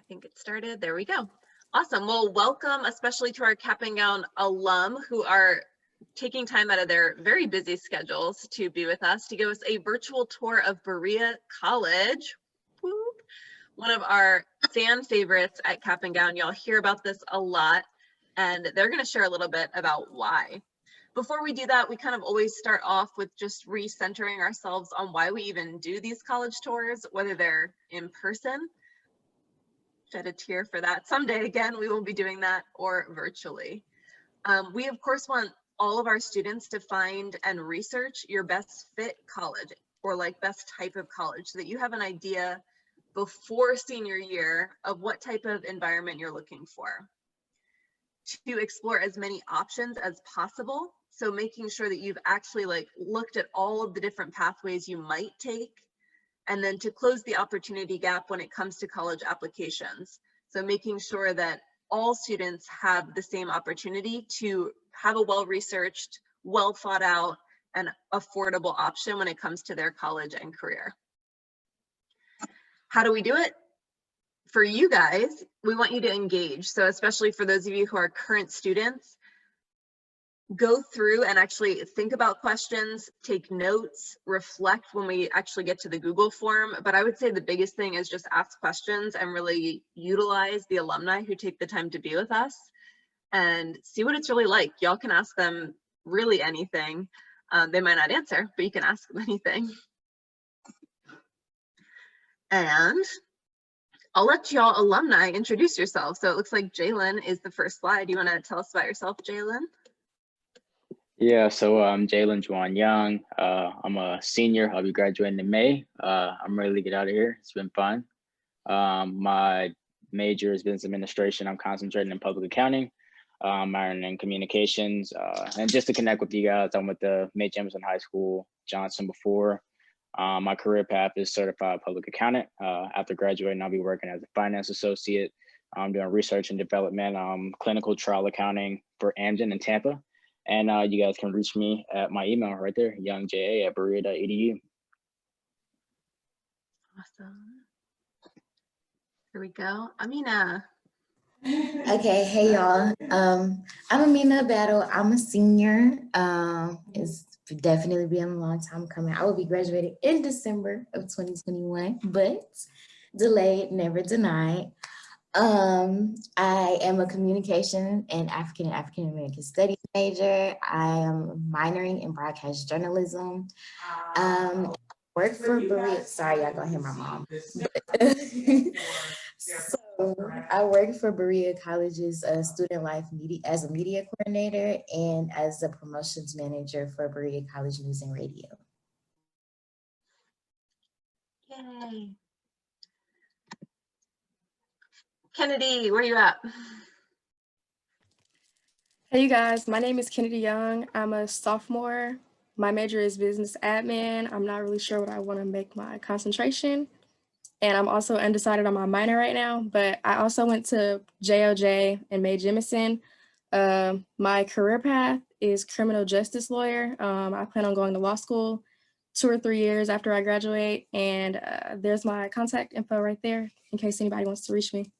think it started. There we go. Awesome. Well, welcome, especially to our Cap&GOWN alum who are taking time out of their very busy schedules to be with us to give us a virtual tour of Berea College. Whoop. One of our fan favorites at Cap&GOWN. Y'all hear about this a lot, and they're going to share a little bit about why. Before we do that, we kind of always start off with just recentering ourselves on why we even do these college tours, whether they're in person. Shed a tear for that. Someday again, we will be doing that, or virtually. We of course want all of our students to find and research your best fit college, or like best type of college, so that you have an idea before senior year of what type of environment you're looking for. To explore as many options as possible. So making sure that you've actually looked at all of the different pathways you might take, and then to close the opportunity gap when it comes to college applications. So making sure that all students have the same opportunity to have a well-researched, well thought out, and affordable option when it comes to their college and career. How do we do it? For you guys, we want you to engage. So especially for those of you who are current students, go through and actually think about questions, take notes, reflect when we actually get to the Google form. But I would say the biggest thing is just ask questions and really utilize the alumni who take the time to be with us and see what it's really like. Y'all can ask them really anything. They might not answer, but you can ask them anything. And I'll let y'all alumni introduce yourselves. So it looks like Jailen is the first slide. You want to tell us about yourself, Jailen? Yeah, so I'm Jalen Young. I'm a senior. I'll be graduating in May. I'm ready to get out of here. It's been fun. My major is business administration. I'm concentrating in public accounting, minoring in communications. And just to connect with you guys, I'm with the May Jemison High School, Johnson before. My career path is certified public accountant. After graduating, I'll be working as a finance associate. I'm doing research and development, clinical trial accounting for Amgen in Tampa. And you guys can reach me at my email right there, youngja@berea.edu. Awesome. Here we go. Aminah. Okay, hey y'all. I'm Amina Battle. I'm a senior. It's definitely been a long time coming. I will be graduating in December of 2021, but delayed, never denied. I am a communication and African American studies major. I am minoring in broadcast journalism. Work for Berea. Sorry, y'all gonna hear my mom. So I work for Berea College's student life media as a media coordinator and as a promotions manager for Berea College News and Radio. Yay. Kennedy, where you at? Hey you guys, my name is Kennedy Young. I'm a sophomore. My major is business admin. I'm not really sure what I want to make my concentration. And I'm also undecided on my minor right now, but I also went to JOJ and May Jemison. My career path is criminal justice lawyer. I plan on going to law school 2 or 3 years after I graduate. And there's my contact info right there in case anybody wants to reach me.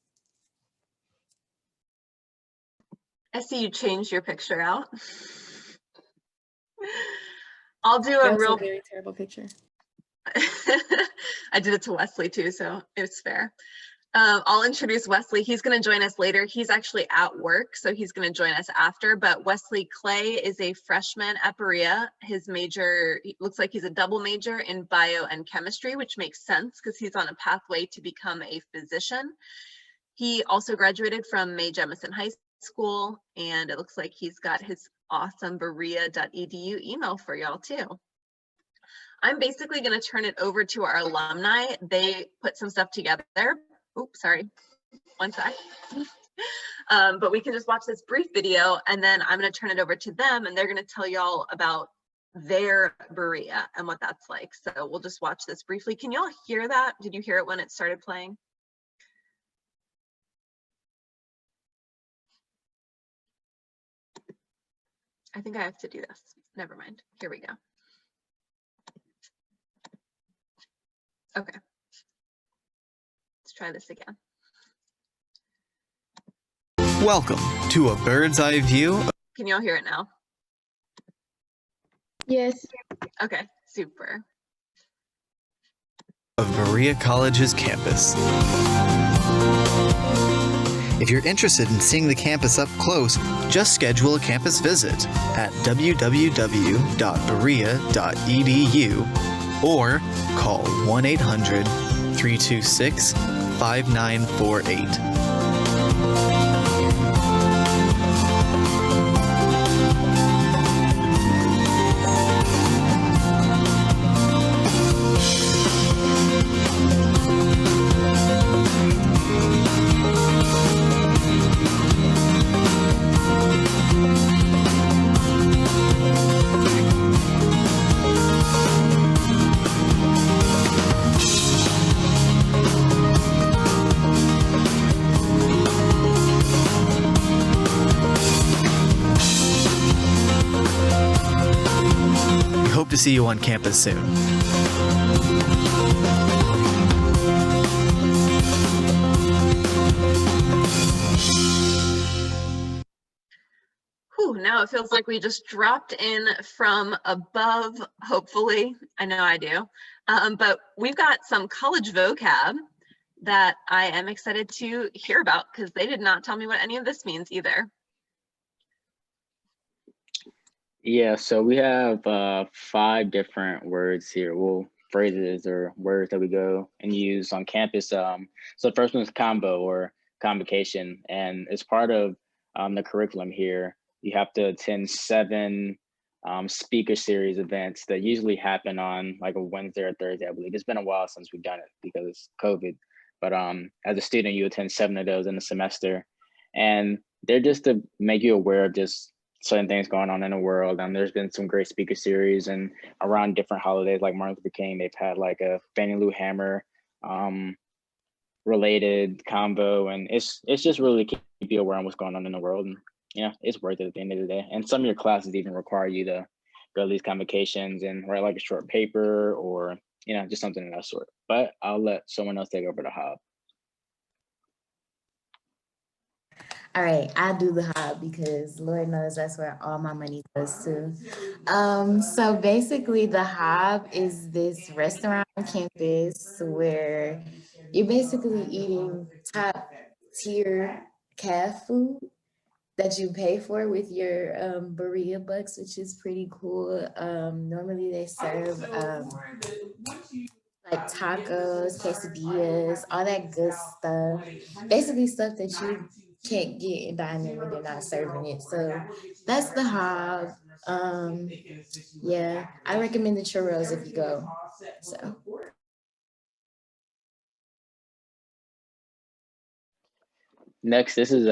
I see you changed your picture out. I'll do a real very terrible picture. I did it to Wesley too, so it's fair. I'll introduce Wesley. He's going to join us later. He's actually at work, so he's going to join us after. But Wesley Clay is a freshman at Berea. His major looks like he's a double major in bio and chemistry, which makes sense because he's on a pathway to become a physician. He also graduated from May Jemison High School, and it looks like he's got his awesome berea.edu email for y'all too. I'm basically going to turn it over to our alumni. They put some stuff together. Oops, sorry, one sec. But we can just watch this brief video and then I'm going to turn it over to them and they're going to tell y'all about their Berea and what that's like. So we'll just watch this briefly. Can y'all hear that? Did you hear it when it started playing? I think I have to do this. Never mind. Here we go. Okay. Let's try this again. Welcome to a bird's eye view Can y'all hear it now? Yes. Okay, super. of Berea College's campus. If you're interested in seeing the campus up close, just schedule a campus visit at www.berea.edu or call 1-800-326-5948. We hope to see you on campus soon. Whew, now it feels like we just dropped in from above, hopefully. I know I do. But we've got some college vocab that I am excited to hear about because they did not tell me what any of this means either. Yeah, so we have 5 different words here. Well, phrases or words that we go and use on campus. So the first one is combo or convocation, and it's part of the curriculum here. You have to attend 7 speaker series events that usually happen on like a Wednesday or Thursday, I believe. It's been a while since we've done it because it's COVID. But as a student, you attend 7 of those in a semester, and they're just to make you aware of just certain things going on in the world. There's been some great speaker series, and around different holidays like Martin Luther King, they've had like a Fannie Lou Hammer related combo, and it's just really to keep you aware of what's going on in the world. And yeah, it's worth it at the end of the day. And some of your classes even require you to go to these convocations and write like a short paper or just something of that sort. But I'll let someone else take over the hub. All right, I do the hub because Lord knows that's where all my money goes to. So basically the hub is this restaurant on campus where you're basically eating top tier CAF food that you pay for with your Berea bucks, which is pretty cool. Normally they serve like tacos, quesadillas, all that good stuff. Basically stuff that you can't get in dining when they're not serving it. So that's the hub. Yeah, I recommend the churros if you go. So Next, this is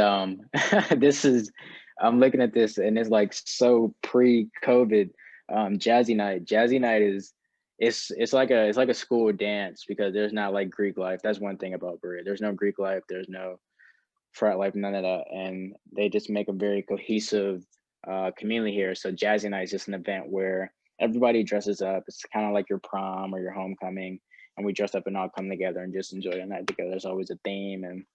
this is I'm looking at this and it's like so pre-COVID. Jazzy night. Jazzy night is it's like a school dance because there's not like Greek life. That's one thing about Berea. There's no Greek life. There's no frat life, none of that. And they just make a very cohesive community here. So Jazzy night is just an event where everybody dresses up. It's kind of like your prom or your homecoming, and we dress up and all come together and just enjoy the night together. There's always a theme, and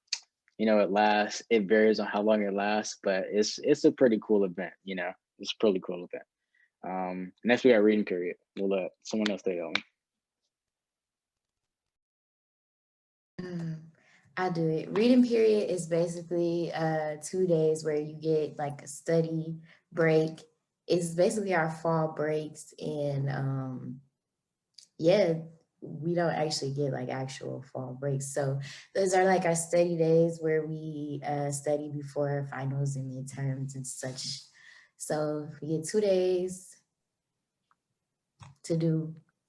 it lasts. It varies on how long it lasts, but it's a pretty cool event. It's a pretty cool event. Next we got reading period. We'll let someone else take on. I do it. Reading period is basically 2 days where you get like a study break. It's basically our fall breaks, and yeah, we don't actually get like actual fall breaks. So those are like our study days where we study before finals and midterms and such. So we get 2 days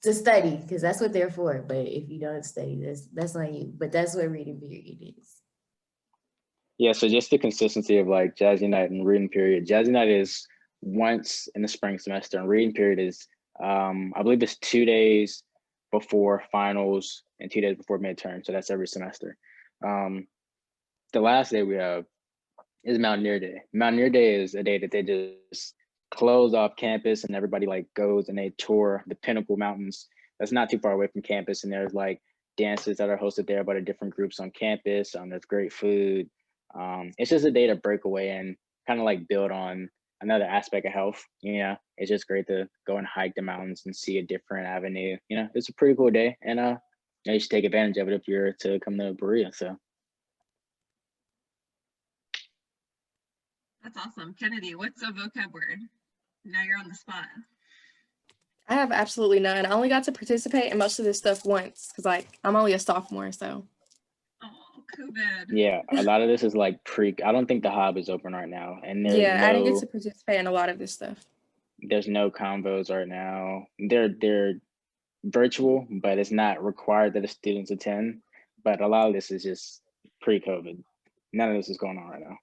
to study, because that's what they're for. But if you don't study, that's on you. But that's what reading period is. Yeah, so just the consistency of like Jazzy night and reading period. Jazzy night is once in the spring semester, and reading period is I believe it's 2 days before finals and 2 days before midterm. So that's every semester. The last day we have is Mountaineer Day. Mountaineer Day is a day that they just close off campus and everybody like goes and they tour the Pinnacle Mountains. That's not too far away from campus, and there's like dances that are hosted there by the different groups on campus. There's great food. It's just a day to break away and kind of like build on another aspect of health. It's just great to go and hike the mountains and see a different avenue. It's a pretty cool day, and you should take advantage of it if you're to come to Berea. So That's awesome. Kennedy, what's a vocab word? Now you're on the spot. I have absolutely none. I only got to participate in most of this stuff once because I'm only a sophomore, so. Oh, COVID. Yeah, a lot of this is like I don't think the hub is open right now, and I didn't get to participate in a lot of this stuff. There's no convos right now. They're virtual, but it's not required that the students attend. But a lot of this is just pre-COVID. None of this is going on right now.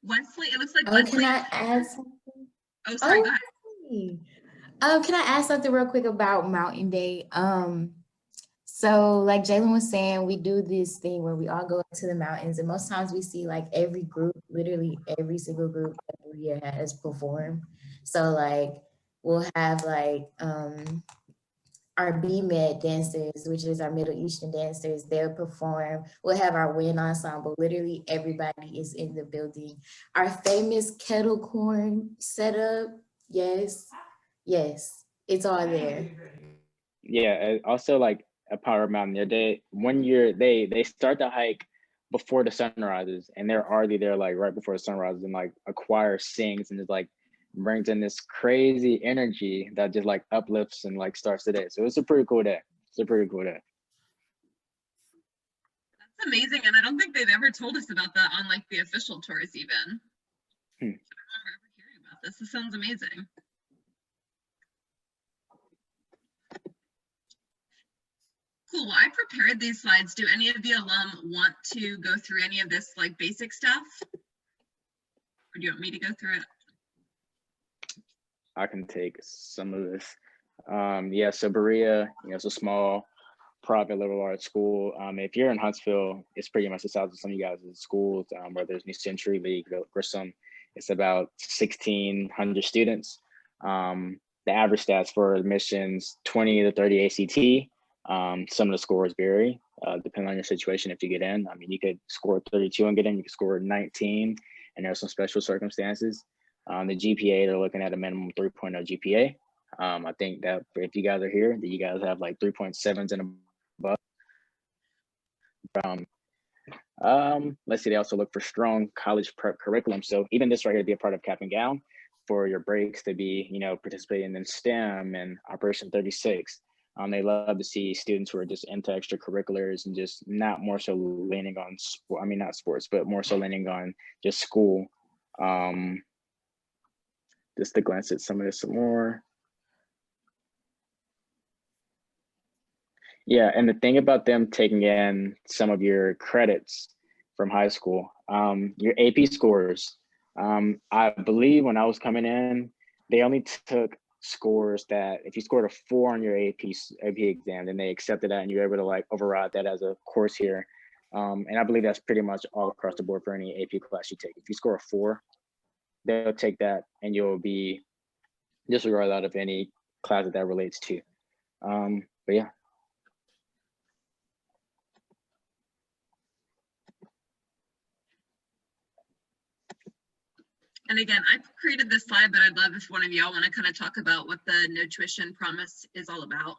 Wesley, it looks like Can Wesley. I add something? Oh, sorry, go ahead. Can I ask something real quick about Mountain Day? So like Jailen was saying, we do this thing where we all go to the mountains, and most times we see like every group, literally every single group that Berea has performed. So like we'll have like our BMED dancers, which is our Middle Eastern dancers, they'll perform. We'll have our wind ensemble. Literally everybody is in the building. Our famous kettle corn setup, yes, it's all there. Yeah, also like at Power Mountain, they start the hike before the sun rises, and they're already there like right before the sun rises, and like a choir sings and just like brings in this crazy energy that just like uplifts and like starts the day. So it's a pretty cool day. That's amazing, and I don't think they've ever told us about that on like the official tours even. I don't remember ever hearing about this. This sounds amazing. Cool. Well, I prepared these slides. Do any of the alum want to go through any of this like basic stuff? Or do you want me to go through it? I can take some of this. Yeah, so Berea, it's a small private liberal arts school. If you're in Huntsville, it's pretty much the size of some of you guys' schools, where there's New Century League, Grissom. It's about 1,600 students. The average stats for admissions, 20 to 30 ACT. Some of the scores vary, depending on your situation if you get in. I mean, you could score 32 and get in, you could score 19, and there are some special circumstances. The GPA, they're looking at a minimum 3.0 GPA. I think that if you guys are here, that you guys have like 3.7s and above. Let's see, they also look for strong college prep curriculum. So even this right here to be a part of CAP&GOWN, for your breaks to be, participating in STEM and Operation 36. They love to see students who are just into extracurriculars and just not more so leaning on, not sports, but more so leaning on just school. Just to glance at some of this some more. Yeah, and the thing about them taking in some of your credits from high school, your AP scores, I believe when I was coming in, they only took scores that if you scored a 4 on your AP exam, then they accepted that and you're able to like override that as a course here. And I believe that's pretty much all across the board for any AP class you take. If you score a 4, they'll take that and you'll be disregarded out of any class that relates to. But yeah. And again, I created this slide, but I'd love if one of y'all want to kind of talk about what the no tuition promise is all about.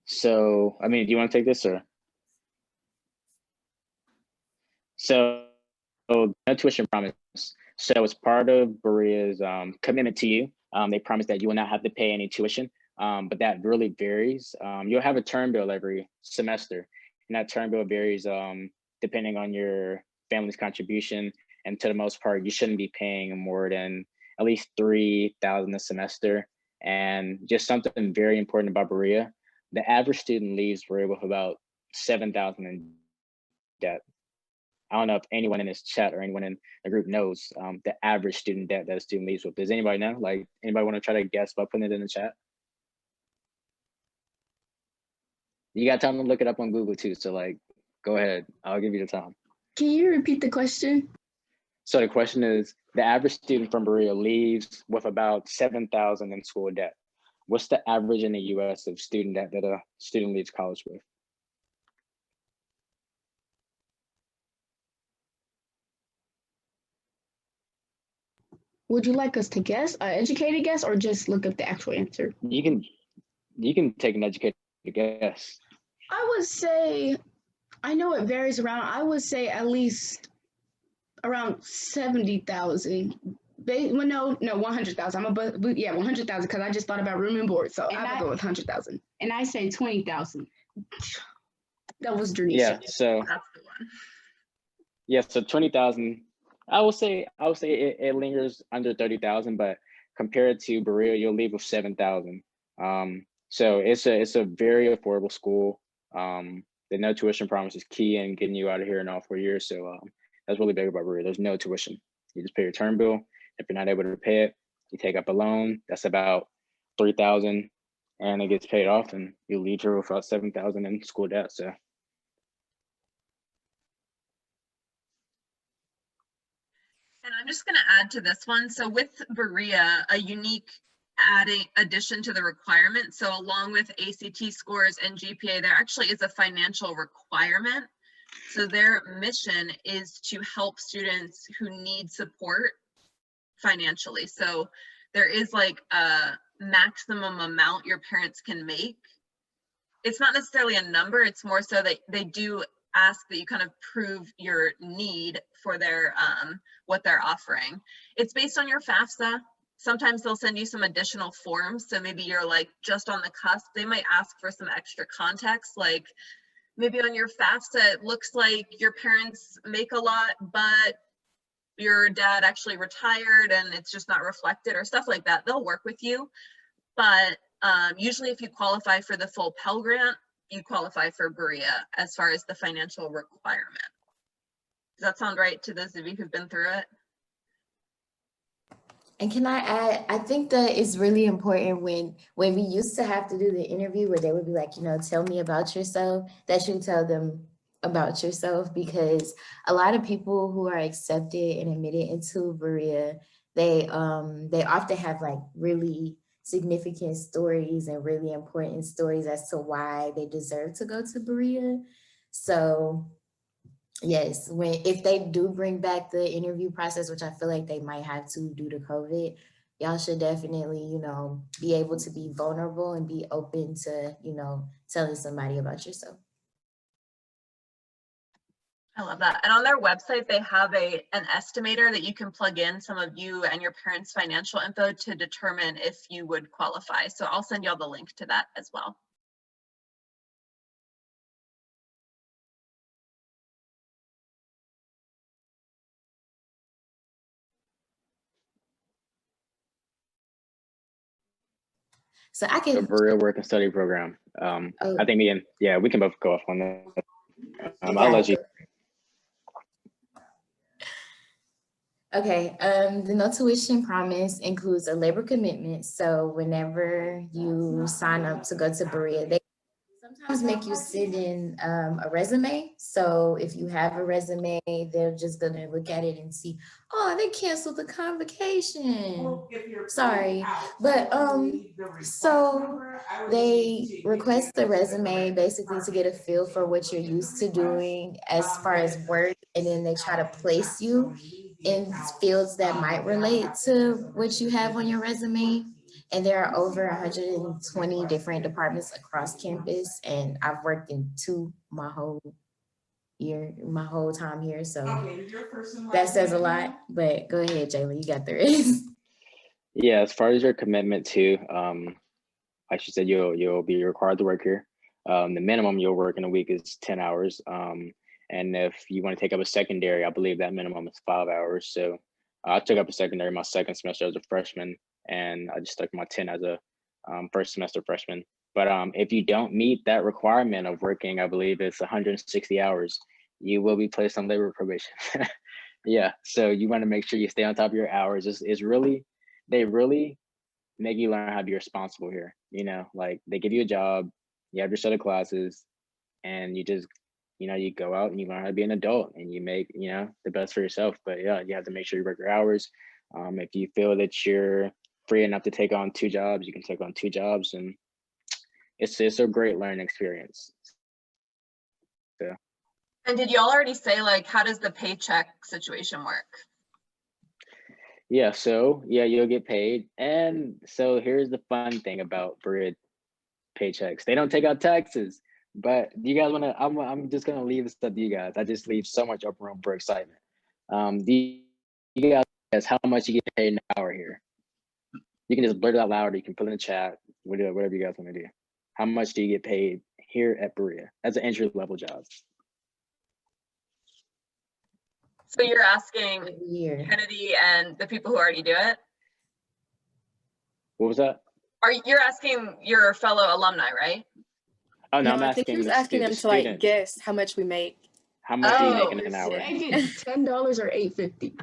So, do you want to take this or? So, no tuition promise. So it's part of Berea's commitment to you. They promise that you will not have to pay any tuition, but that really varies. You'll have a term bill every semester, and that term bill varies depending on your family's contribution. And to the most part, you shouldn't be paying more than at least $3,000 a semester. And just something very important about Berea, the average student leaves Berea with about $7,000 in debt. I don't know if anyone in this chat or anyone in the group knows the average student debt that a student leaves with. Does anybody know? Like, anybody want to try to guess by putting it in the chat? You got time to look it up on Google too. So like, go ahead. I'll give you the time. Can you repeat the question? So the question is, the average student from Berea leaves with about $7,000 in school debt. what's the average in the US of student debt that a student leaves college with? Would you like us to guess, an educated guess, or just look up the actual answer? You can take an educated guess. I would say, I know it varies around. I would say at least around 70,000. Well, no, 100,000. Yeah, 100,000 because I just thought about room and board. So And I would go with 100,000. And I say 20,000. That was Dernisha. Yeah, so That's the one. yeah, so 20,000. I would say it lingers under 30,000, but compared to Berea, you'll leave with 7,000. So it's a very affordable school. The no tuition promise is key in getting you out of here in all 4 years. So that's really big about Berea. There's no tuition. You just pay your term bill. If you're not able to pay it, you take up a loan. That's about 3,000, and it gets paid off, and you leave here with about 7,000 in school debt. So. And I'm just going to add to this one. So with Berea, a unique addition to the requirement. So along with ACT scores and GPA, there actually is a financial requirement. So their mission is to help students who need support financially. So there is like a maximum amount your parents can make. It's not necessarily a number, it's more so that they do ask that you kind of prove your need for their what they're offering. It's based on your FAFSA. Sometimes they'll send you some additional forms. So maybe you're like just on the cusp. They might ask for some extra context, like maybe on your FAFSA, it looks like your parents make a lot, but your dad actually retired and it's just not reflected or stuff like that. They'll work with you. But usually if you qualify for the full Pell Grant, you qualify for Berea as far as the financial requirement. Does that sound right to those of you who've been through it? And can I add, I think that it's really important when we used to have to do the interview where they would be like, tell me about yourself, that you tell them about yourself, because a lot of people who are accepted and admitted into Berea, they often have like really significant stories and really important stories as to why they deserve to go to Berea. So yes, if they do bring back the interview process, which I feel like they might have to due to COVID, y'all should definitely, be able to be vulnerable and be open to, telling somebody about yourself. I love that. And on their website, they have an estimator that you can plug in some of you and your parents' financial info to determine if you would qualify. So I'll send y'all the link to that as well. So I can. The Berea Work and Study Program. I think we can both go off on that. I'll let you. Okay, the no tuition promise includes a labor commitment. So whenever you sign up to go to Berea, they sometimes make you send in a resume. So if you have a resume, they're just gonna look at it and see, oh, they canceled the convocation. Sorry, but so they request the resume basically to get a feel for what you're used to doing as far as work, and then they try to place you in fields that might relate to what you have on your resume. And there are over 120 different departments across campus, and I've worked in two my whole time here. So that says a lot, but go ahead, Jailen, you got the rest. Yeah, as far as your commitment to, like she said, you'll be required to work here. The minimum you'll work in a week is 10 hours. And if you want to take up a secondary, I believe that minimum is 5 hours. So I took up a secondary my second semester as a freshman, and I just stuck my 10 as a first semester freshman. But if you don't meet that requirement of working, I believe it's 160 hours, you will be placed on labor probation. Yeah, so you want to make sure you stay on top of your hours. They really make you learn how to be responsible here. Like they give you a job, you have your set of classes, and you just you go out and you learn how to be an adult, and you make, the best for yourself. But yeah, you have to make sure you work your hours. If you feel that you're free enough to take on 2 jobs, you can take on 2 jobs, and it's a great learning experience. Yeah. And did y'all already say, like, how does the paycheck situation work? Yeah, so yeah, you'll get paid. And so here's the fun thing about Berea paychecks. They don't take out taxes. But do you guys want to, I'm just going to leave this up to you guys. I just leave so much up room for excitement. Do you guys guess how much you get paid an hour here? You can just blurt it out loud, or you can put it in the chat, whatever you guys want to do. How much do you get paid here at Berea as an entry level job? So you're asking Year. Kennedy and the people who already do it? What was that? You're asking your fellow alumni, right? Oh, no, No, I'm I think he asking was the asking them to like students. guess how much we make. How much do you make Oh, in an Is hour? it $10 or $8.50?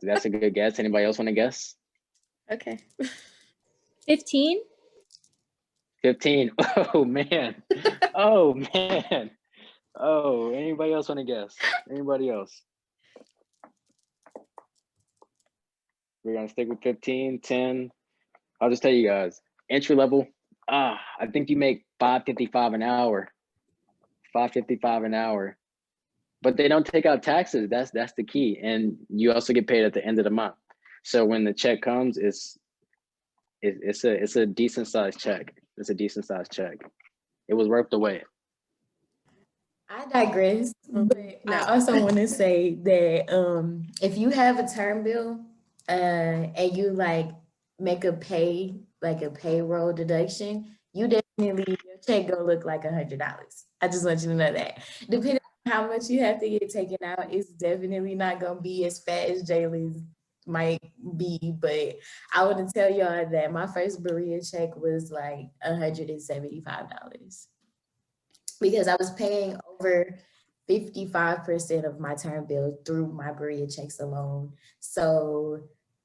That's a good guess. Anybody else want to guess? Okay. 15? 15. Oh man. Oh man. Oh, anybody else want to guess? Anybody else? We're gonna stick with 15, 10. I'll just tell you guys. Entry level. I think you make $5.55 an hour. $5.55 an hour. But they don't take out taxes. That's the key. And you also get paid at the end of the month. So when the check comes, it's a decent sized check. It's a decent sized check. It was worth the wait. I digress, but No. I also want to say that if you have a term bill and you like make a payroll deduction, you definitely, your check gonna look like $100. I just want you to know that. Depending on how much you have to get taken out, it's definitely not gonna be as fat as Jailen's might be, but I want to tell y'all that my first Berea check was like $175 because I was paying over 55% of my term bill through my Berea checks alone. So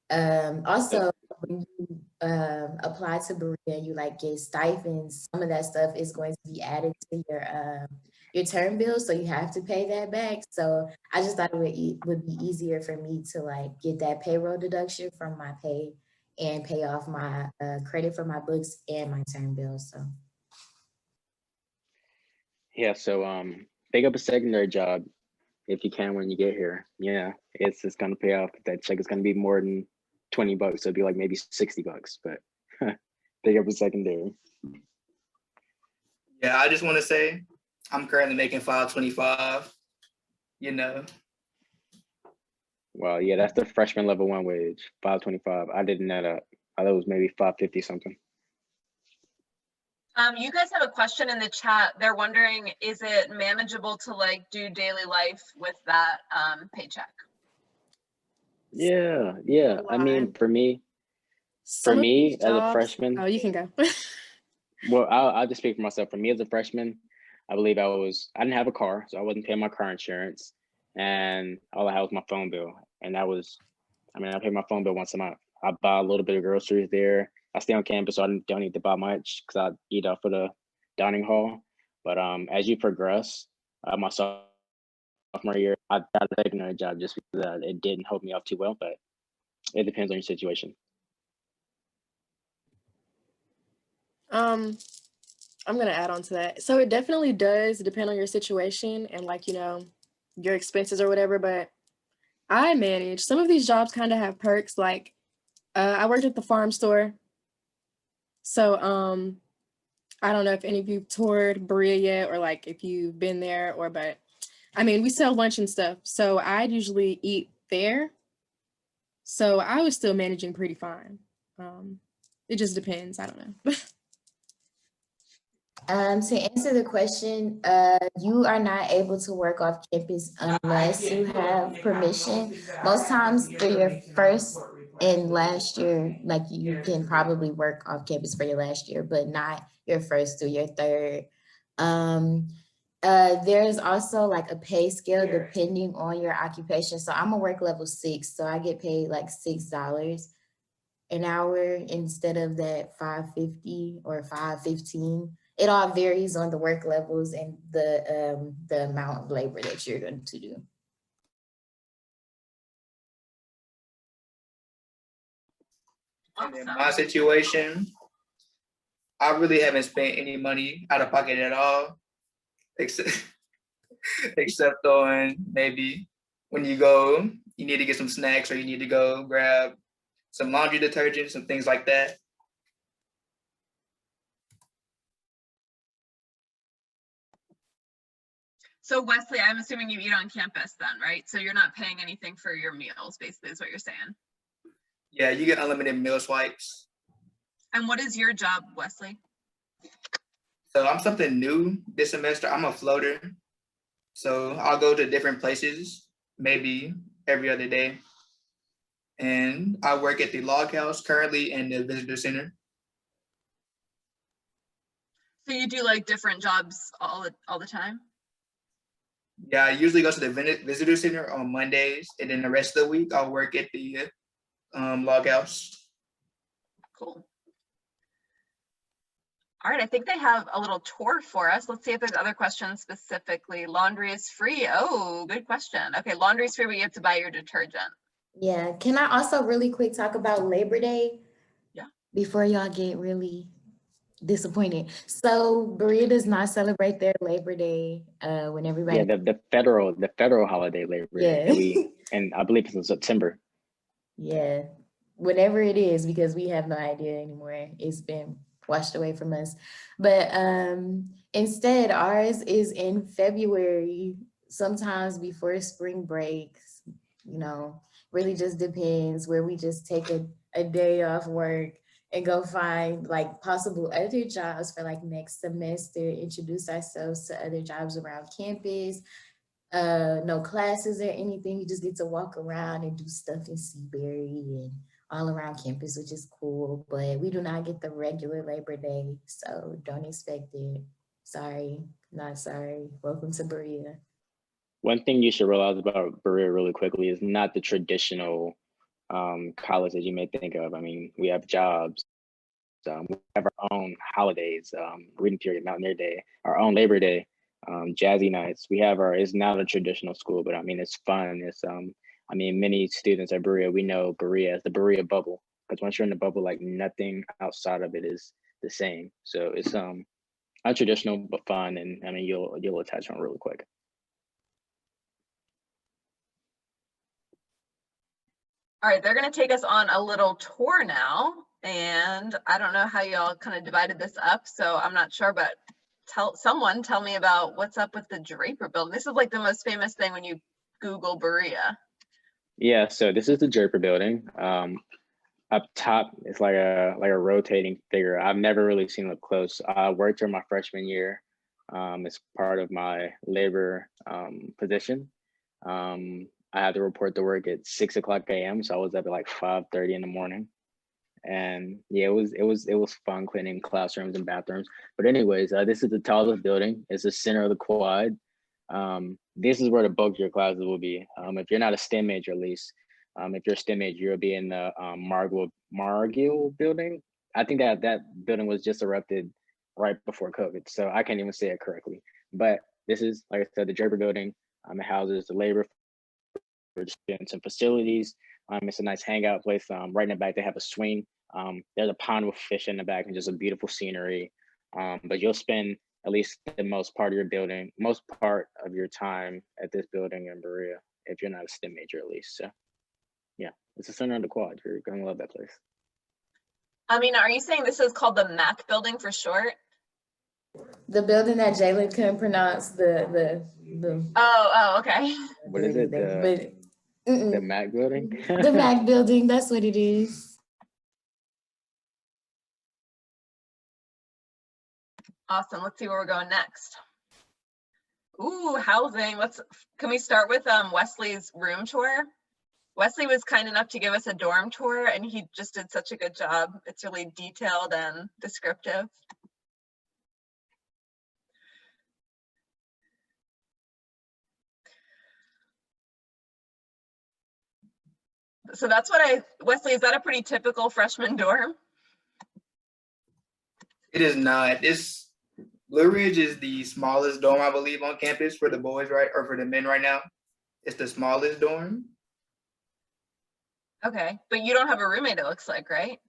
also when you apply to Berea, you like get stipends, some of that stuff is going to be added to your term bill, so you have to pay that back. So I just thought it would be easier for me to like get that payroll deduction from my pay and pay off my credit for my books and my term bill. So Yeah, so pick up a secondary job if you can when you get here. Yeah, it's gonna pay off. That check is gonna be more than $20. So it'd be like maybe $60, but pick up a secondary. Yeah, I just want to say I'm currently making $5.25. You know, Well, yeah, that's the freshman level 1 wage, $5.25. I didn't net up. I thought it was maybe $5.50 something. You guys have a question in the chat. They're wondering, is it manageable to like do daily life with that paycheck? Yeah. I mean, for me Some of these as a jobs- freshman, Oh, you can go. well, I'll just speak for myself. For me as a freshman, I believe I didn't have a car, so I wasn't paying my car insurance, and all I had was my phone bill. And that was, I pay my phone bill once a month. I buy a little bit of groceries there. I stay on campus, so I don't need to buy much because I eat off of the dining hall. But as you progress, my sophomore year, I got a secondary job just because it didn't hold me up too well, but it depends on your situation. I'm gonna add on to that. So it definitely does depend on your situation and like, you know, your expenses or whatever, but I manage. Some of these jobs kind of have perks. Like I worked at the farm store. So I don't know if any of you toured Berea yet or like if you've been there but I mean, we sell lunch and stuff. So I'd usually eat there. So I was still managing pretty fine. It just depends. I don't know. To answer the question, you are not able to work off campus unless you have permission. Most times through your first and last year, like you can probably work off campus for your last year, but not your first through your third. There's also like a pay scale depending on your occupation. So I'm a work level 6, so I get paid like $6 an hour instead of that $5.50 or $5.15. It all varies on the work levels and the amount of labor that you're going to do. And in Awesome. my situation, I really haven't spent any money out of pocket at all, except except on maybe when you go, you need to get some snacks or you need to go grab some laundry detergent, some things like that. So Wesley, I'm assuming you eat on campus then, right? So you're not paying anything for your meals, basically is what you're saying. Yeah, you get unlimited meal swipes. And what is your job, Wesley? So I'm something new this semester. I'm a floater. So I'll go to different places, maybe every other day. And I work at the log house currently in the visitor center. So you do like different jobs all the time? Yeah, I usually go to the visitor center on Mondays, and then the rest of the week I'll work at the log house. Cool. All right, I think they have a little tour for us. Let's see if there's other questions specifically. Laundry is free. Oh, good question. Okay, laundry is free, but you have to buy your detergent. Yeah, can I also really quick talk about Labor Day? Yeah. Before y'all get really disappointed. So Berea does not celebrate their Labor Day when everybody. Yeah, the federal holiday Labor Day that and I believe it's in September. Yeah, whatever it is, because we have no idea anymore. It's been washed away from us. But instead, ours is in February, sometimes before spring breaks, you know, really just depends, where we just take a day off work and go find like possible other jobs for like next semester, introduce ourselves to other jobs around campus. No classes or anything. We just get to walk around and do stuff in Seabury and all around campus, which is cool, but we do not get the regular Labor Day, so don't expect it. Sorry, not sorry. Welcome to Berea. One thing you should realize about Berea really quickly is not the traditional college that you may think of. I mean, we have jobs, we have our own holidays, reading period, Mountaineer Day, our own Labor Day, Jazzy Nights. We have it's not a traditional school, but I mean, it's fun. It's I mean, many students at Berea, we know Berea as the Berea bubble, because once you're in the bubble, like nothing outside of it is the same. So it's untraditional but fun, and I mean, you'll attach on really quick. All right, they're gonna take us on a little tour now. And I don't know how y'all kind of divided this up, so I'm not sure, but tell me about what's up with the Draper Building. This is like the most famous thing when you Google Berea. Yeah, so this is the Draper Building. Up top, it's like a rotating figure. I've never really seen it up close. I worked here my freshman year. It's part of my labor position. I had to report to work at 6 o'clock a.m. So I was up at like 5:30 in the morning. And yeah, it was fun cleaning classrooms and bathrooms. But anyways, this is the tallest building. It's the center of the quad. This is where the bulk of your classes will be. If you're not a STEM major, at least, if you're a STEM major, you'll be in the Margill building. I think that building was just erected right before COVID, so I can't even say it correctly. But this is, like I said, the Draper Building. It houses the labor for students and facilities. It's a nice hangout place. Right in the back, they have a swing. There's a pond with fish in the back and just a beautiful scenery. But you'll spend at least the most part of your time at this building in Berea, if you're not a STEM major, at least. So yeah, it's the center of the quad. You're gonna love that place. Amina, are you saying this is called the MAC building for short? The building that Jailen couldn't pronounce, the Oh, okay. What is it? The MAC building? The MAC building, that's what it is. Awesome. Let's see where we're going next. Ooh, housing. Can we start with Wesley's room tour? Wesley was kind enough to give us a dorm tour, and he just did such a good job. It's really detailed and descriptive. So that's what Wesley, is that a pretty typical freshman dorm? It is not. Blue Ridge is the smallest dorm, I believe, on campus for the boys, right? Or for the men right now. It's the smallest dorm. Okay, but you don't have a roommate, it looks like, right?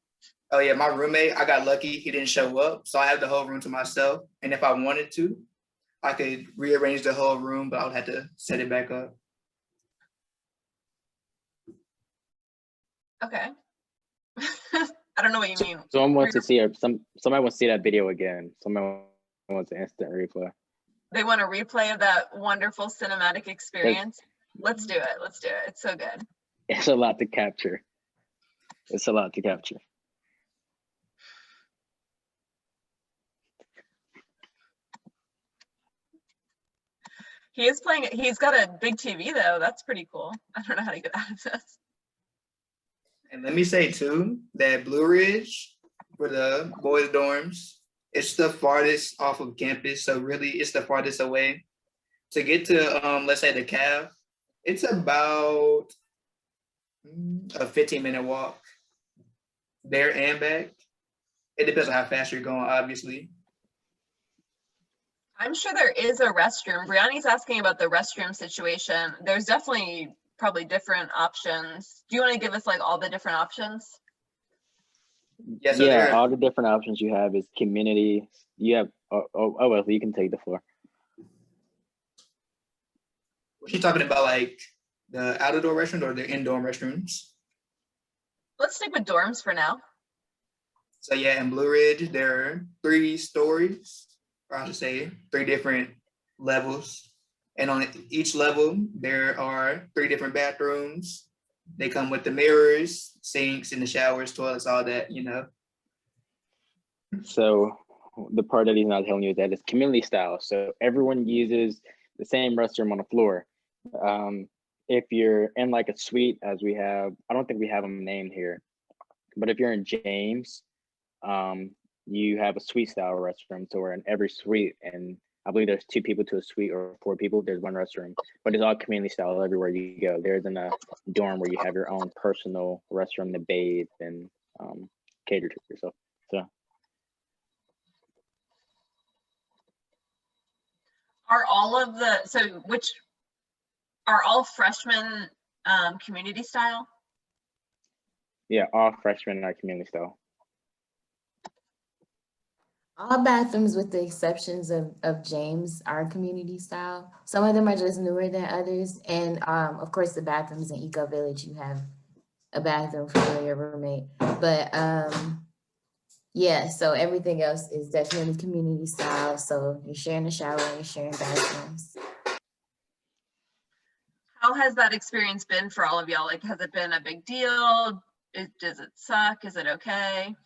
Oh yeah, my roommate, I got lucky, he didn't show up. So I have the whole room to myself. And if I wanted to, I could rearrange the whole room, but I would have to set it back up. Okay. I don't know what you mean. Someone wants to see somebody wants to see that video again. Somebody wants an instant replay. They want a replay of that wonderful cinematic experience. Let's do it. Let's do it. It's so good. It's a lot to capture. It's a lot to capture. He is playing, he's got a big TV though. That's pretty cool. I don't know how to get out of this. And let me say too, that Blue Ridge for the boys' dorms, it's the farthest off of campus. So really it's the farthest away. To get to, let's say the CAF, it's about a 15-minute walk there and back. It depends on how fast you're going, obviously. I'm sure there is a restroom. Brianni's asking about the restroom situation. There's definitely probably different options. Do you want to give us like all the different options? Yeah, so Yeah, all the different options you have is community. You have, well, you can take the floor. Was she talking about like the outdoor restrooms or the indoor restrooms? Let's stick with dorms for now. So yeah, in Blue Ridge, there are 3 stories, or I should say 3 different levels. And on each level, there are 3 different bathrooms. They come with the mirrors, sinks, and the showers, toilets, all that, you know. So the part that he's not telling you is that it's community style. So everyone uses the same restroom on the floor. If you're in like a suite, as we have, I don't think we have them named here, but if you're in James, you have a suite style restroom. So we're in every suite, and I believe there's 2 people to a suite or 4 people, there's 1 restroom, but it's all community style everywhere you go. There isn't a dorm where you have your own personal restroom to bathe and cater to yourself. So Are all of the, so which, are all freshmen community style? yeah, all freshmen are community style. All bathrooms, with the exceptions of James, are community style. Some of them are just newer than others. And of course, the bathrooms in Eco Village, you have a bathroom for your roommate. But yeah, so everything else is definitely community style. So you're sharing a shower, you're sharing bathrooms. How has that experience been for all of y'all? Like, has it been a big deal? Does it suck? Is it okay?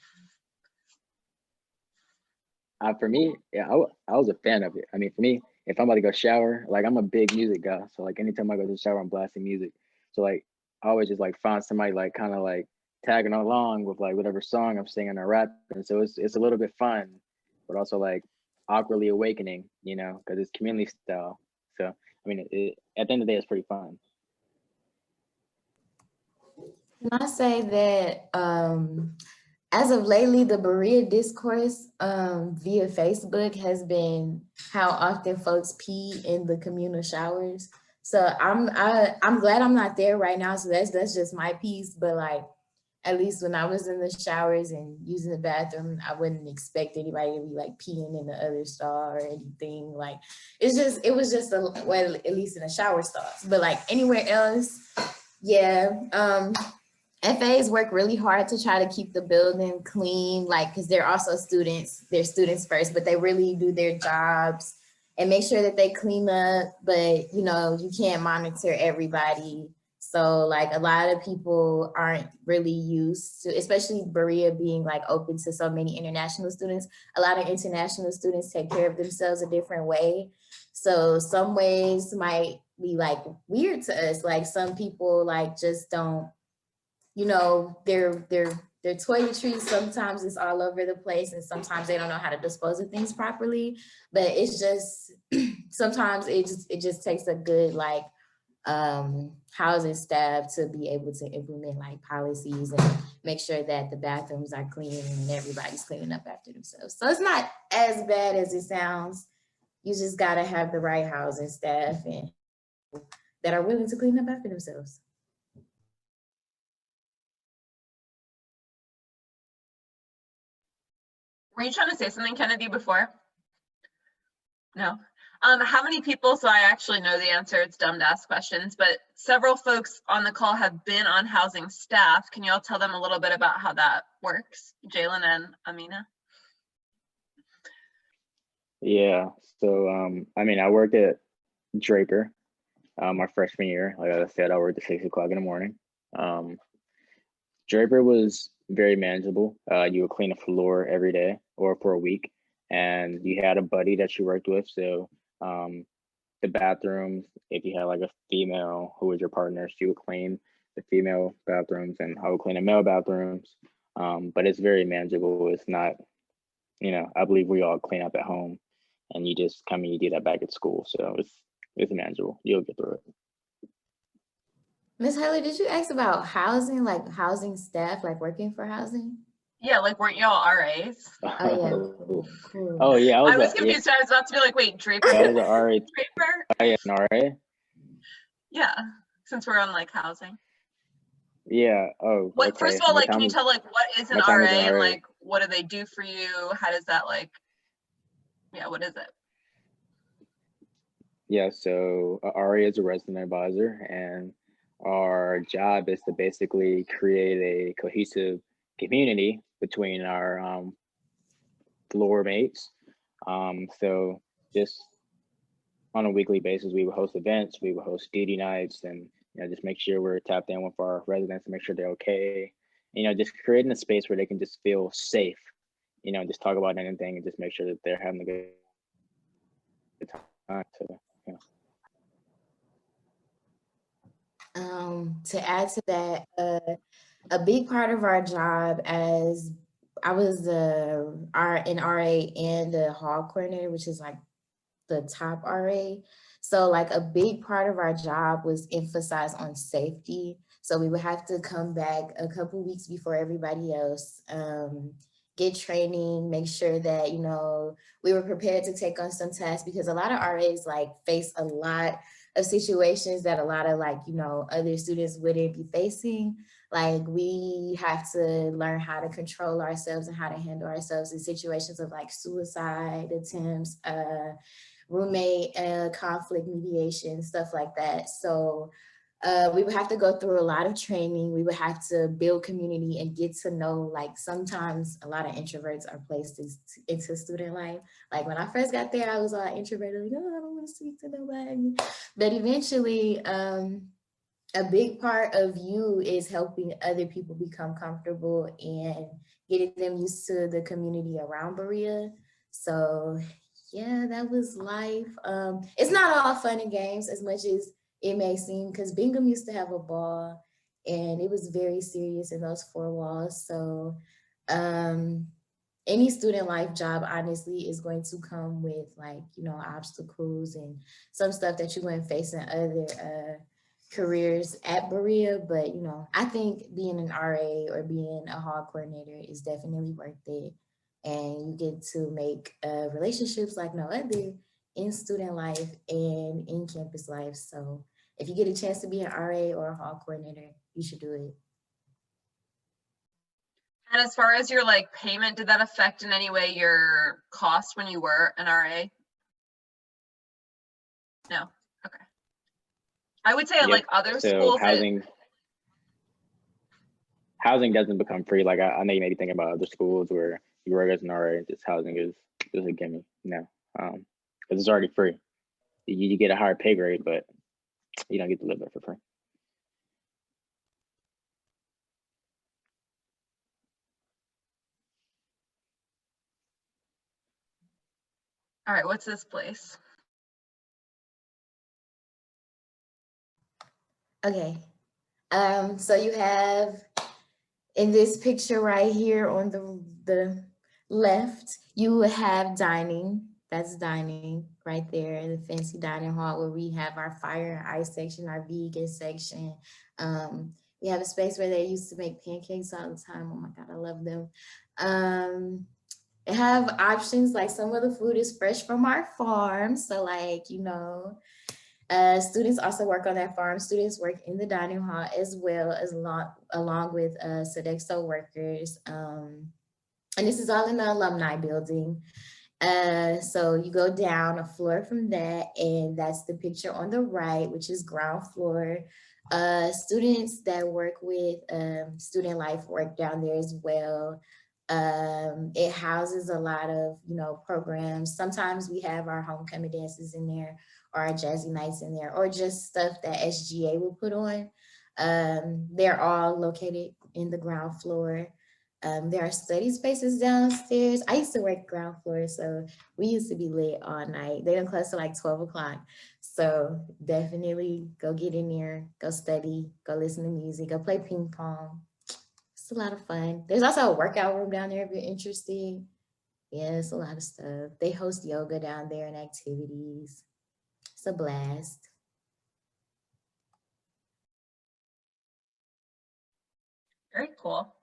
For me, yeah, I was a fan of it. I mean, for me, if I'm about to go shower, like I'm a big music guy. So like anytime I go to the shower, I'm blasting music. So like I always just like find somebody like kind of like tagging along with like whatever song I'm singing or rapping. So it's a little bit fun, but also like awkwardly awakening, you know, because it's community style. So I mean, at the end of the day, it's pretty fun. Can I say that as of lately, the Berea discourse via Facebook has been how often folks pee in the communal showers. So I'm glad I'm not there right now. So that's just my piece. But like, at least when I was in the showers and using the bathroom, I wouldn't expect anybody to be like peeing in the other stall or anything. Like, it was just well, at least in the shower stalls. But like anywhere else, yeah. FAs work really hard to try to keep the building clean, like, because they're also students, they're students first, but they really do their jobs and make sure that they clean up, but you know, you can't monitor everybody. So like a lot of people aren't really used to, especially Berea being like open to so many international students, a lot of international students take care of themselves a different way. So some ways might be like weird to us, like some people like just don't, you know, their toiletries sometimes is all over the place and sometimes they don't know how to dispose of things properly. But it's just, sometimes it just takes a good like housing staff to be able to implement like policies and make sure that the bathrooms are clean and everybody's cleaning up after themselves. So it's not as bad as it sounds. You just gotta have the right housing staff and that are willing to clean up after themselves. Were you trying to say something, Kennedy, before? No. How many people, so I actually know the answer, it's dumb to ask questions, but several folks on the call have been on housing staff. Can you all tell them a little bit about how that works? Jailen and Aminah. Yeah, so I mean, I work at Draper my freshman year. Like I said, I worked at 6 o'clock in the morning. Draper was very manageable. You would clean a floor every day or for a week, and you had a buddy that you worked with. So the bathrooms, if you had like a female who was your partner, she would clean the female bathrooms, and I would clean the male bathrooms. But it's very manageable. It's not, I believe we all clean up at home, and you just come and you do that back at school. So it's manageable. You'll get through it. Ms. Haley, did you ask about housing, like housing staff, like working for housing? Yeah, like weren't y'all RAs? Oh yeah, cool. Oh yeah, I was confused. I was about to be like, wait, Draper? I was an RA. Draper? Oh yeah, an RA? Yeah, since we're on like housing. Yeah. Oh. What? Okay. First of all, like, can you tell like what is an what time RA is an and RA? like what do they do for you? How does that like? Yeah, what is it? Yeah. So a RA is a resident advisor, and our job is to basically create a cohesive community between our floor mates. So just on a weekly basis, we would host events, we would host duty nights, and just make sure we're tapped in with our residents to make sure they're okay. Just creating a space where they can just feel safe. Just talk about anything and just make sure that they're having a good time. So, To add to that, a big part of our job, as I was an RA and the hall coordinator, which is like the top RA. So like a big part of our job was emphasized on safety. So we would have to come back a couple weeks before everybody else, get training, make sure that, we were prepared to take on some tasks, because a lot of RAs like face a lot of situations that a lot of other students wouldn't be facing. Like we have to learn how to control ourselves and how to handle ourselves in situations of like suicide attempts, roommate conflict mediation, stuff like that. So we would have to go through a lot of training. We would have to build community and get to know, like sometimes a lot of introverts are placed into student life. Like when I first got there, I was all introverted, like, oh, I don't want to speak to nobody. But eventually, a big part of you is helping other people become comfortable and getting them used to the community around Berea. So yeah, that was life. It's not all fun and games as much as it may seem, because Bingham used to have a ball and it was very serious in those four walls. So any student life job honestly is going to come with obstacles and some stuff that you're going to face in other careers at Berea. But I think being an RA or being a hall coordinator is definitely worth it. And you get to make relationships like no other in student life and in campus life. So if you get a chance to be an RA or a hall coordinator, you should do it. And as far as your like payment, did that affect in any way your cost when you were an RA? No. Okay. I would say at like other schools. Housing doesn't become free. Like I know you may be thinking about other schools where you work as an RA, just housing is a gimme. No, because it's already free. You get a higher pay grade, but you don't get to live there for free. All right, what's this place? Okay, so you have in this picture right here on the left, you have dining. That's dining right there, the fancy dining hall where we have our fire and ice section, our vegan section. We have a space where they used to make pancakes all the time. Oh my God, I love them. They have options, like some of the food is fresh from our farm. So like, students also work on that farm. Students work in the dining hall as well as along with Sodexo workers. And this is all in the alumni building. So you go down a floor from that, and that's the picture on the right, which is ground floor. Students that work with student life work down there as well. It houses a lot of, programs. Sometimes we have our homecoming dances in there, or our jazzy nights in there, or just stuff that SGA will put on. They're all located in the ground floor. There are study spaces downstairs. I used to work ground floor, so we used to be lit all night. They don't close till like 12 o'clock. So definitely go get in there, go study, go listen to music, go play ping pong. It's a lot of fun. There's also a workout room down there if you're interested. Yeah, it's a lot of stuff. They host yoga down there and activities. It's a blast. Very cool.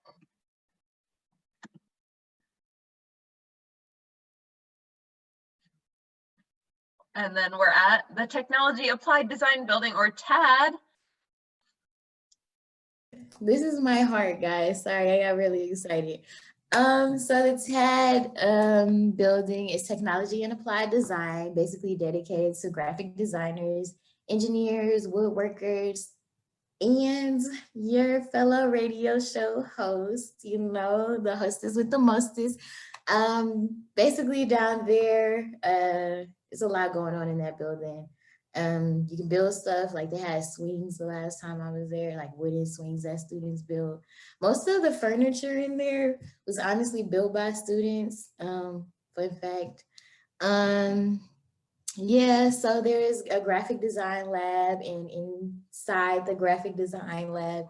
And then we're at the Technology Applied Design Building, or TAD. This is my heart, guys. Sorry, I got really excited. So the TAD building is Technology and Applied Design, basically dedicated to graphic designers, engineers, woodworkers, and your fellow radio show host, the hostess with the mostest. Basically down there, there's a lot going on in that building. You can build stuff, like they had swings the last time I was there, like wooden swings that students built. Most of the furniture in there was honestly built by students, fun fact. Yeah, so there is a graphic design lab, and inside the graphic design lab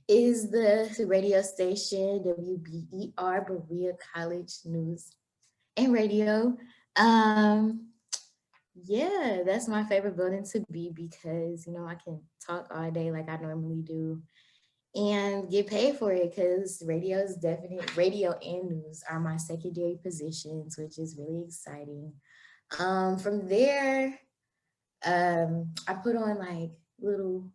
is the radio station, WBER, Berea College News and Radio. Yeah, that's my favorite building to be, because, I can talk all day like I normally do and get paid for it, because radio and news are my secondary positions, which is really exciting. From there, I put on like little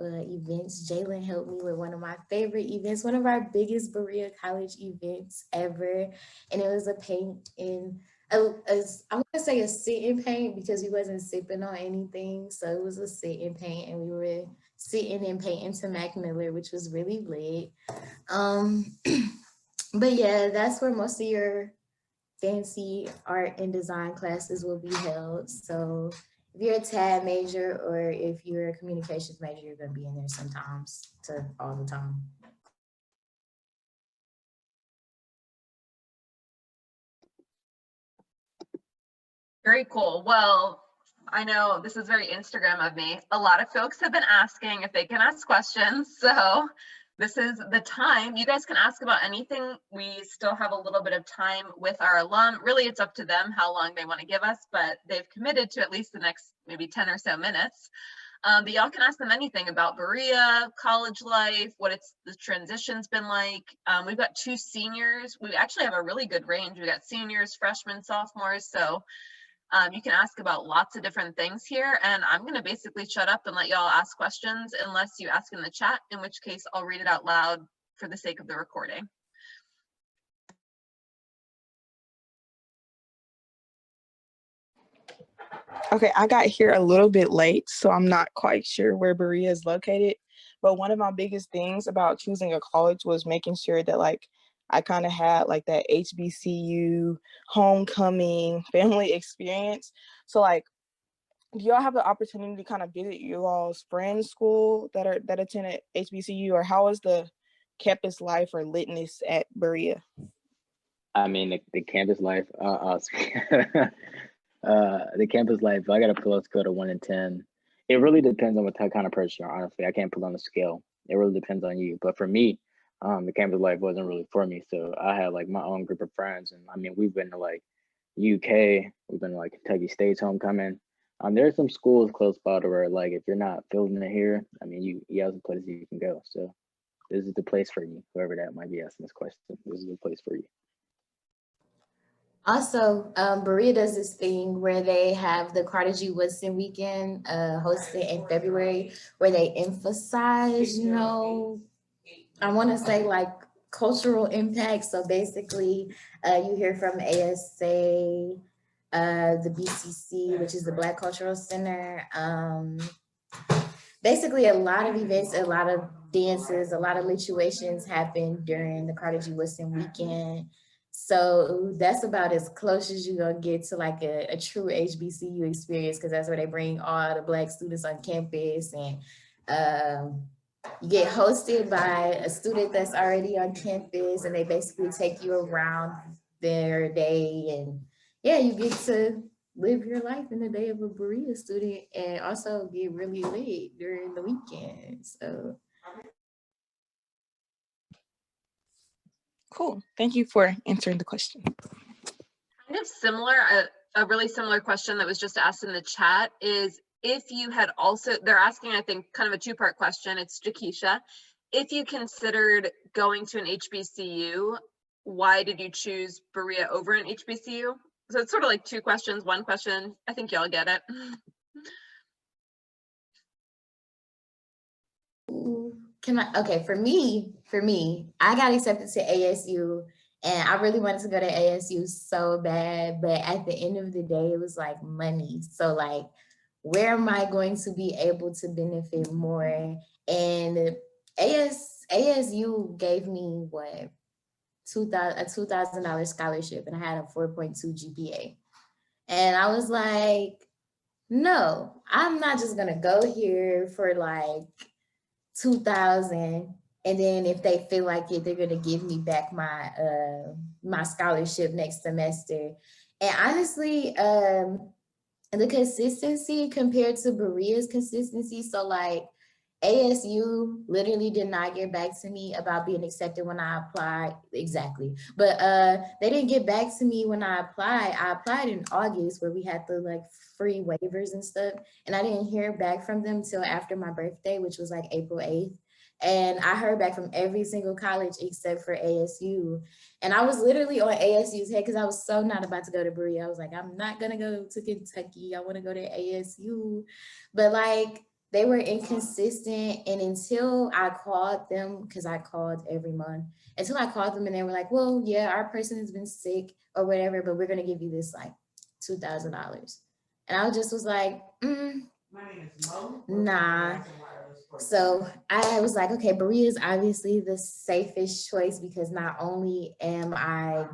events. Jailen helped me with one of my favorite events, one of our biggest Berea College events ever. And it was a paint in, I want to say a sit and paint, because we wasn't sipping on anything. So it was a sit and paint, and we were sitting and painting to Mac Miller, which was really lit. But yeah, that's where most of your fancy art and design classes will be held. So if you're a TAD major, or if you're a communications major, you're going to be in there sometimes to all the time. Very cool. Well, I know this is very Instagram of me. A lot of folks have been asking if they can ask questions. So this is the time. You guys can ask about anything. We still have a little bit of time with our alum. Really, it's up to them how long they want to give us, but they've committed to at least the next maybe 10 or so minutes. But y'all can ask them anything about Berea, college life, what the transition's been like. We've got 2 seniors. We actually have a really good range. We got seniors, freshmen, sophomores. So you can ask about lots of different things here, and I'm going to basically shut up and let y'all ask questions unless you ask in the chat, in which case I'll read it out loud for the sake of the recording. Okay, I got here a little bit late, so I'm not quite sure where Berea is located. But one of my biggest things about choosing a college was making sure that I kind of had that HBCU homecoming family experience. So do y'all have the opportunity to kind of visit your all's friends' school that attended HBCU, or how is the campus life or litness at Berea? I mean, the campus life, the campus life, I got to pull a scale of 1 to 10. It really depends on what kind of person you are, honestly. I can't put on a scale. It really depends on you. But for me, the campus life wasn't really for me. So I had my own group of friends. And I mean, we've been to UK, we've been to Kentucky State's homecoming. There's some schools close by to where if you're not feeling it here, I mean, you have some places you can go. So this is the place for you, whoever that might be asking this question. This is the place for you. Also, Berea does this thing where they have the Carter G. Woodson weekend hosted in February, where they emphasize, I want to say cultural impact. So basically, you hear from ASA, the BCC, which is the Black Cultural Center. Basically, a lot of events, a lot of dances, a lot of lituations happen during the Carter G. Woodson weekend. So that's about as close as you're gonna get to like a true HBCU experience, because that's where they bring all the Black students on campus, and you get hosted by a student that's already on campus, and they basically take you around their day, and yeah, you get to live your life in the day of a Berea student and also get really lit during the weekend. So Cool. Thank you for answering the question. Kind of similar, a really similar question that was just asked in the chat is, if you had also, they're asking, I think, kind of a two-part question. It's Jakisha. If you considered going to an HBCU, why did you choose Berea over an HBCU? So it's sort of like two questions, one question. I think y'all get it. Okay, for me, I got accepted to ASU, and I really wanted to go to ASU so bad, but at the end of the day, it was like money. So like, where am I going to be able to benefit more? And ASU gave me what, a $2,000 scholarship, and I had a 4.2 GPA. And I was like, no, I'm not just gonna go here for like 2,000, and then if they feel like it, they're gonna give me back my my scholarship next semester. And honestly, the consistency compared to Berea's consistency, so like ASU literally did not get back to me about being accepted when I applied. Exactly. But they didn't get back to me when I applied. I applied in August, where we had the like free waivers and stuff. And I didn't hear back from them till after my birthday, which was like April 8th. And I heard back from every single college except for ASU. And I was literally on ASU's head because I was so not about to go to Berea. I was like, I'm not gonna go to Kentucky. I wanna go to ASU. But like, they were inconsistent, and until I called them, because I called every month, until I called them and they were like, well, yeah, our person has been sick or whatever, but we're gonna give you this like $2,000. And I just was like, nah. So I was like, okay, Berea is obviously the safest choice, because not only am I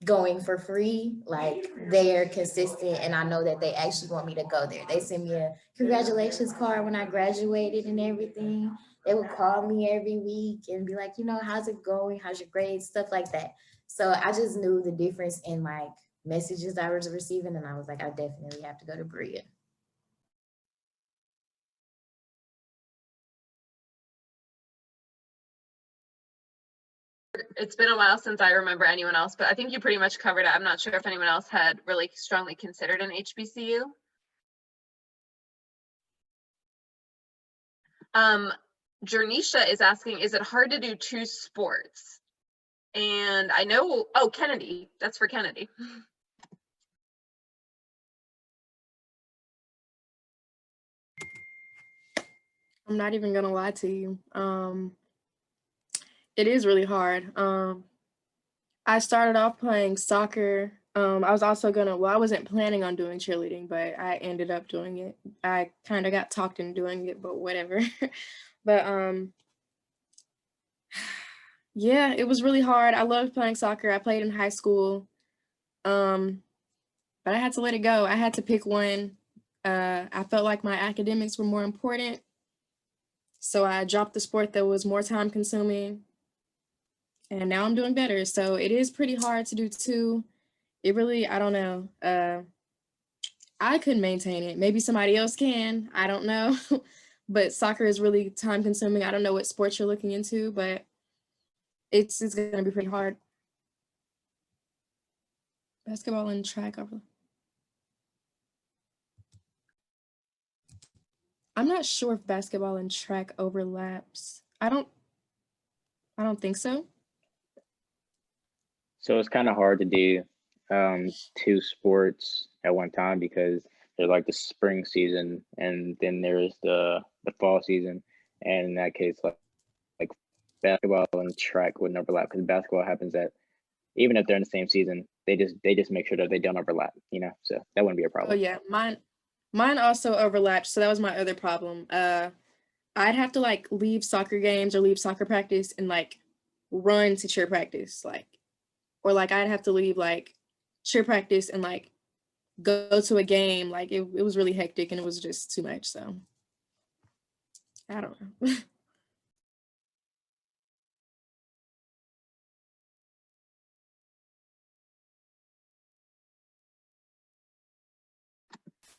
going for free, like they're consistent, and I know that they actually want me to go there. They send me a congratulations card when I graduated and everything. They would call me every week and be like, you know, how's it going? How's your grades? Stuff like that. So I just knew the difference in like messages I was receiving, and I was like, I definitely have to go to Berea. It's been a while since I remember anyone else, but I think you pretty much covered it. I'm not sure if anyone else had really strongly considered an HBCU. Jernisha is asking, is it hard to do two sports? And I know, oh, Kennedy, that's for Kennedy. I'm not even gonna lie to you. It is really hard. I started off playing soccer. I was also I wasn't planning on doing cheerleading, but I ended up doing it. I kind of got talked into doing it, but whatever. But yeah, it was really hard. I loved playing soccer. I played in high school. But I had to let it go. I had to pick one. I felt like my academics were more important. So I dropped the sport that was more time consuming. And now I'm doing better. So it is pretty hard to do two. It really, I don't know. I couldn't maintain it. Maybe somebody else can. I don't know. But soccer is really time consuming. I don't know what sports you're looking into, but it's going to be pretty hard. Basketball and track. I'm not sure if basketball and track overlaps. I don't think so. So it's kind of hard to do two sports at one time, because there's like the spring season and then there's the fall season. And in that case, like basketball and track wouldn't overlap because basketball happens at, even if they're in the same season, they just make sure that they don't overlap, you know, so that wouldn't be a Oh problem. yeah, mine also overlapped, so that was my other problem. I'd have to like leave soccer games or leave soccer practice and like run to cheer practice, like, or like I'd have to leave like cheer practice and like go to a game. Like it was really hectic and it was just too much. So I don't know.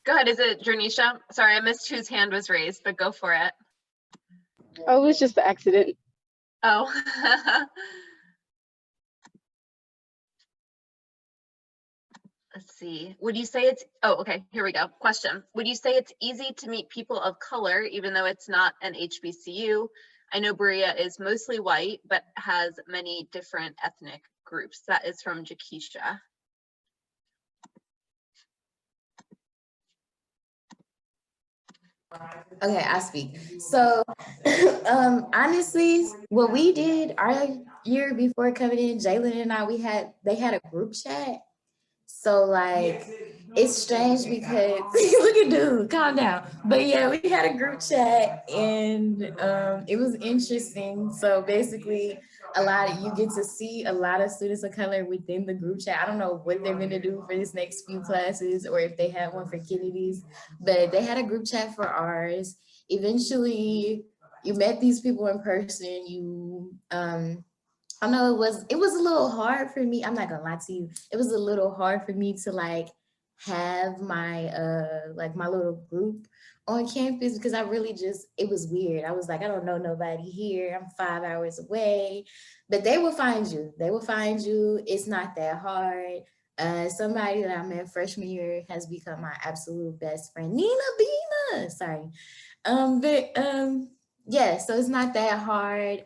Go ahead, is it Jernisha? Sorry, I missed whose hand was raised, but go for it. Oh, it was just an accident. Oh. Let's see. Would you say it's, oh, okay, here we go. Question. Would you say it's easy to meet people of color, even though it's not an HBCU? I know Berea is mostly white, but has many different ethnic groups. That is from Jakisha. Okay, I speak. So, honestly, what we did our year before coming in, Jailen and I, they had a group chat. So like, it's strange because look at dude, calm down. But yeah, we had a group chat and it was interesting. So basically, you get to see a lot of students of color within the group chat. I don't know what they're gonna do for this next few classes or if they have one for Kennedy's, but they had a group chat for ours. Eventually, you met these people in person. I know it was a little hard for me. I'm not gonna lie to you. It was a little hard for me to like have my my little group on campus because I really it was weird. I was like, I don't know nobody here. I'm 5 hours away, but they will find you. They will find you. It's not that hard. Somebody that I met freshman year has become my absolute best friend, Nina Bina. Sorry. Yeah, so it's not that hard.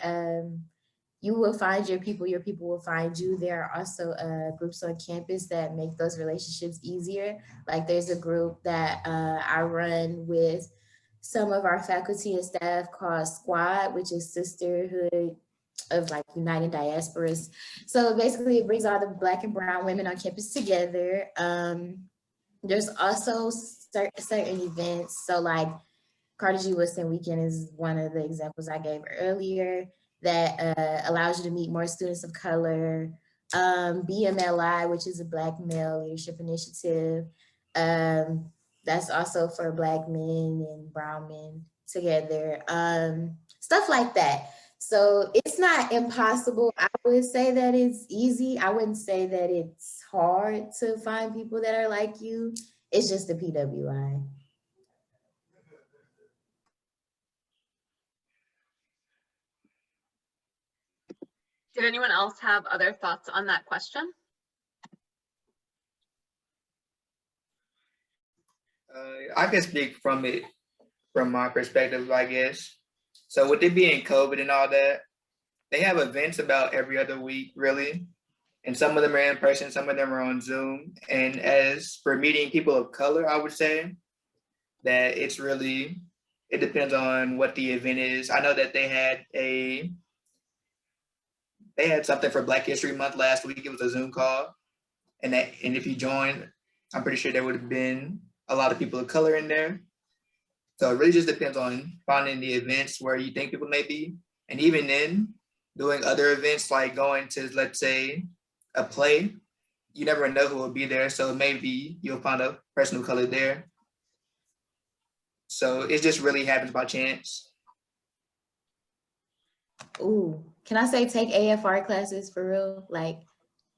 You will find your people will find you. There are also groups on campus that make those relationships easier. Like there's a group that I run with some of our faculty and staff called Squad, which is Sisterhood of like United Diasporas. So basically it brings all the Black and brown women on campus together. There's also certain events. So like Carter G. Woodson Weekend is one of the examples I gave earlier that allows you to meet more students of color. BMLI, which is a Black Male Leadership Initiative. That's also for Black men and brown men together. Stuff like that. So it's not impossible. I would say that it's easy. I wouldn't say that it's hard to find people that are like you. It's just the PWI. Did anyone else have other thoughts on that question? I can speak from my perspective, I guess. So with it being COVID and all that, they have events about every other week, really. And some of them are in person, some of them are on Zoom. And as for meeting people of color, I would say that it depends on what the event is. I know that they had something for Black History Month last week. It was a Zoom call. And if you joined, I'm pretty sure there would have been a lot of people of color in there. So it really just depends on finding the events where you think people may be. And even then, doing other events like going to, let's say, a play, you never know who will be there. So maybe you'll find a person of color there. So it just really happens by chance. Ooh, can I say take AFR classes for real? Like,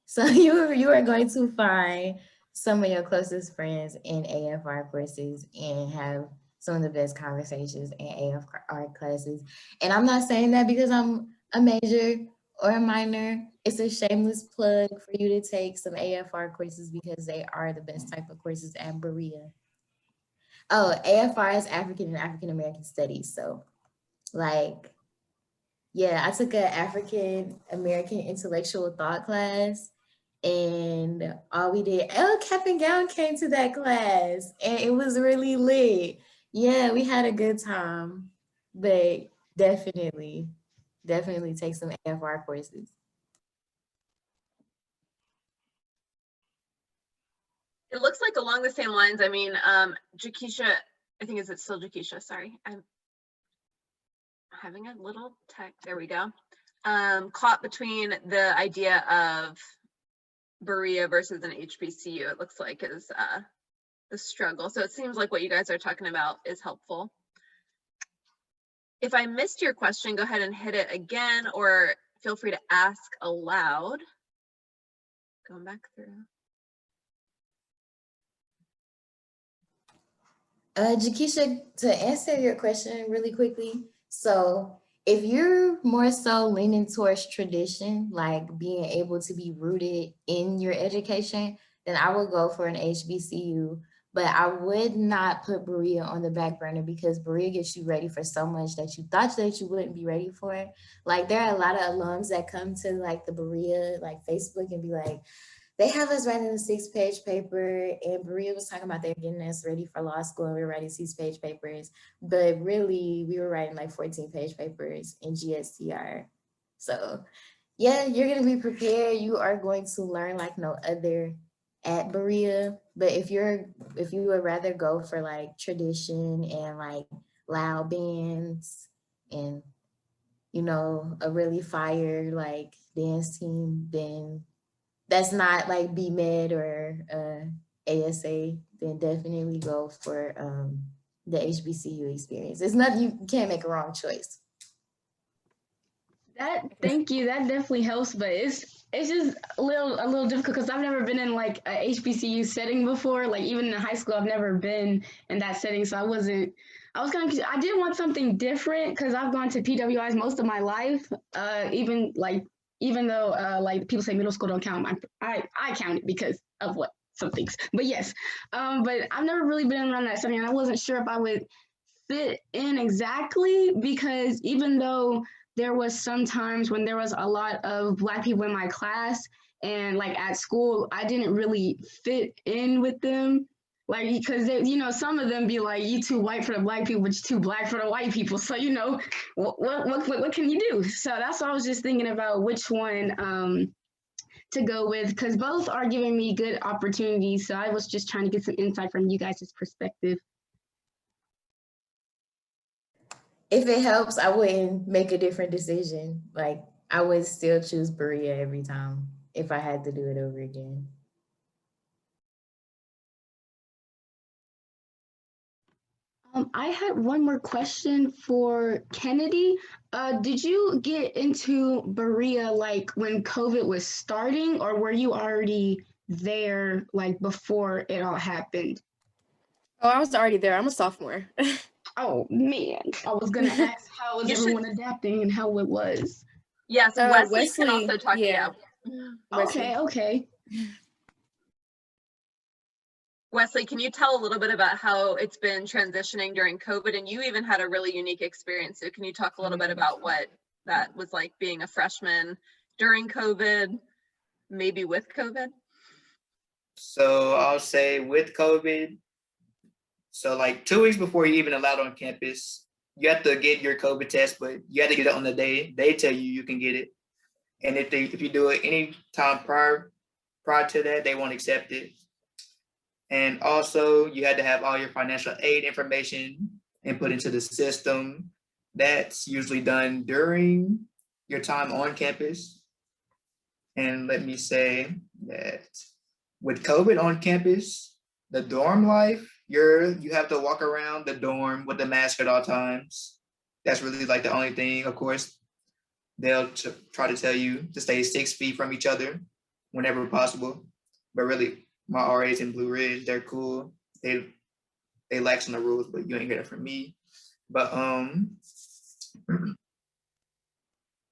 so you are going to find some of your closest friends in AFR courses and have some of the best conversations in AFR classes. And I'm not saying that because I'm a major or a minor. It's a shameless plug for you to take some AFR courses because they are the best type of courses at Berea. Oh, AFR is African and African American Studies. So like, yeah, I took an African American intellectual thought class and all we did, CAP&GOWN came to that class and it was really lit. Yeah, we had a good time, but definitely definitely take some AFR courses. It looks like along the same lines. I mean, Jakisha, I think is it still Jakisha? Sorry, I'm having a little tech. There we go. Caught between the idea of Berea versus an HBCU. It looks like is the struggle. So it seems like what you guys are talking about is helpful. If I missed your question, go ahead and hit it again, or feel free to ask aloud. Going back through. Jakisha, to answer your question really quickly, so if you're more so leaning towards tradition, like being able to be rooted in your education, then I would go for an HBCU, but I would not put Berea on the back burner because Berea gets you ready for so much that you thought that you wouldn't be ready for. Like there are a lot of alums that come to like the Berea like Facebook and be like, they have us writing a 6-page paper, and Berea was talking about they're getting us ready for law school and we were writing 6-page papers, but really we were writing like 14-page papers in GSTR. So yeah, you're gonna be prepared. You are going to learn like no other at Berea, but if you would rather go for like tradition and like loud bands and, you know, a really fire like dance team, then that's not like BMed or ASA, then definitely go for the HBCU experience. It's not, you can't make a wrong choice. Thank you. That definitely helps, but it's just a little difficult because I've never been in like a HBCU setting before. Like even in high school, I've never been in that setting, so I did want something different because I've gone to PWIs most of my life. Even though like people say middle school don't count, I count it because of what some things. But yes, but I've never really been around that setting, and I wasn't sure if I would fit in exactly because even though there was some times when there was a lot of Black people in my class and like at school, I didn't really fit in with them. Like, because they, you know, some of them be like, you too white for the Black people, but you too Black for the white people. So, you know, what can you do? So that's what I was just thinking about which one to go with, because both are giving me good opportunities. So I was just trying to get some insight from you guys' perspective. If it helps, I wouldn't make a different decision. Like I would still choose Berea every time if I had to do it over again. I had one more question for Kennedy. Did you get into Berea like when COVID was starting, or were you already there like before it all happened? Oh, I was already there. I'm a sophomore. Oh man, I was gonna ask how was everyone adapting and how it was. Yeah, so Wesley can Wesley, also talk. yeah. Okay. Wesley, can you tell a little bit about how it's been transitioning during COVID? And you even had a really unique experience. So can you talk a little bit about what that was like being a freshman during COVID, maybe with COVID? So I'll say with COVID, so like 2 weeks before you're even allowed on campus, you have to get your COVID test, but you have to get it on the day they tell you can get it. And if you do it any time prior to that, they won't accept it. And also you had to have all your financial aid information input into the system. That's usually done during your time on campus. And let me say that with COVID on campus, the dorm life, you have to walk around the dorm with the mask at all times. That's really like the only thing. Of course, they'll try to tell you to stay 6 feet from each other whenever possible. But really, my RAs in Blue Ridge, they're cool. They lax on the rules, but you ain't hear that from me. But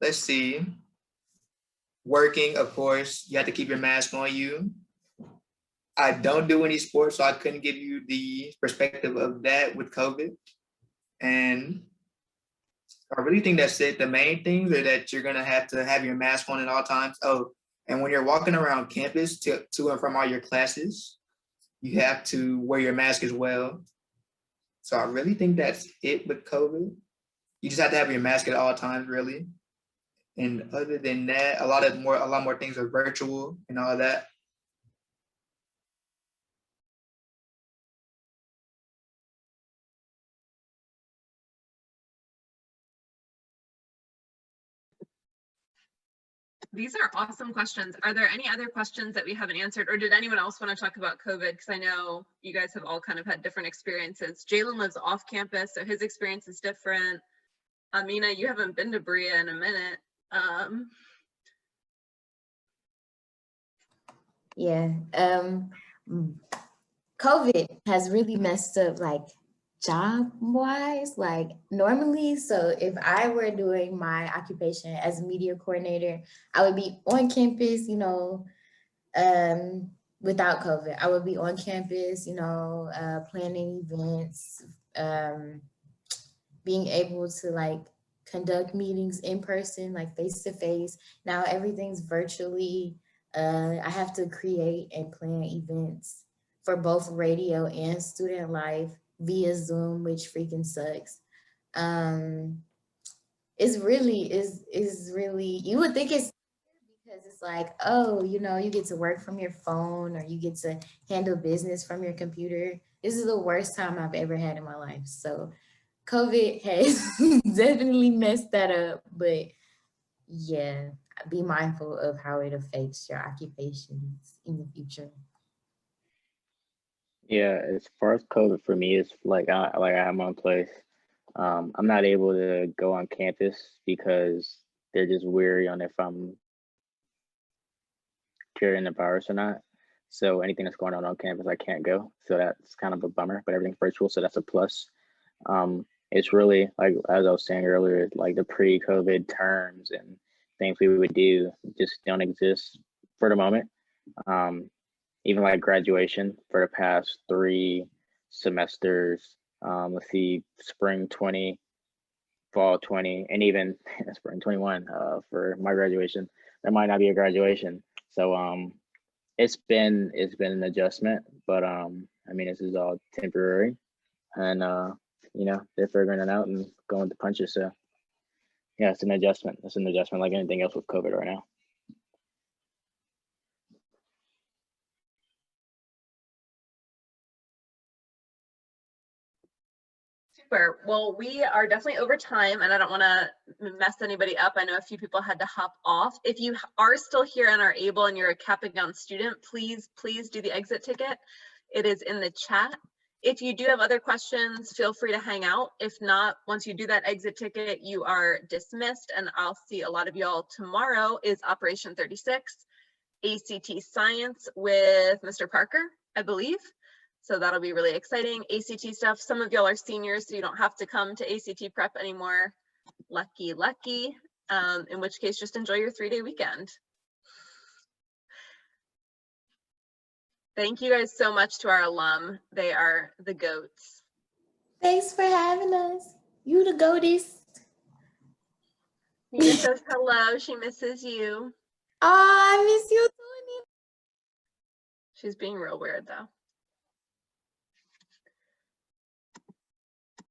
let's see. Working, of course, you have to keep your mask on you. I don't do any sports, so I couldn't give you the perspective of that with COVID. And I really think that's it. The main things are that you're gonna have to have your mask on at all times. Oh, and when you're walking around campus to and from all your classes, you have to wear your mask as well. So I really think that's it with COVID. You just have to have your mask at all times, really. And other than that, a lot more things are virtual and all that. These are awesome questions. Are there any other questions that we haven't answered, or did anyone else want to talk about COVID? Because I know you guys have all kind of had different experiences. Jalen lives off campus, so his experience is different. Amina, you haven't been to Berea in a minute. Yeah. COVID has really messed up like job wise, like normally. So if I were doing my occupation as a media coordinator, I would be on campus, you know, without COVID. I would be on campus, you know, planning events, being able to like conduct meetings in person, like face to face. Now everything's virtually. I have to create and plan events for both radio and student life via Zoom, which freaking sucks. It's really, you would think it's because it's like, oh, you know, you get to work from your phone or you get to handle business from your computer. This is the worst time I've ever had in my life. So COVID has definitely messed that up, but yeah, be mindful of how it affects your occupations in the future. Yeah, as far as COVID for me, it's like I have my own place. I'm not able to go on campus because they're just weary on if I'm carrying the virus or not. So anything that's going on campus, I can't go. So that's kind of a bummer, but everything's virtual, so that's a plus. It's really like, as I was saying earlier, like the pre-COVID terms and things we would do just don't exist for the moment. Even like graduation for the past 3 semesters, let's see, spring 20, fall 20, and even spring 21 for my graduation. There might not be a graduation. So it's been an adjustment, but I mean, this is all temporary, and you know, they're figuring it out and going with the punches. So yeah, it's an adjustment. It's an adjustment like anything else with COVID right now. Super. Well, we are definitely over time and I don't want to mess anybody up. I know a few people had to hop off. If you are still here and are able and you're a CAP&GOWN student, please do the exit ticket. It is in the chat. If you do have other questions, feel free to hang out. If not, once you do that exit ticket, you are dismissed, and I'll see a lot of y'all tomorrow. Is Operation 36, ACT Science with Mr. Parker, I believe. So that'll be really exciting. ACT stuff. Some of y'all are seniors, so you don't have to come to ACT prep anymore. Lucky, lucky. In which case, just enjoy your 3-day weekend. Thank you guys so much to our alum. They are the GOATs. Thanks for having us. You the GOATest. Nina says hello. She misses you. Oh, I miss you too, Nina. She's being real weird though.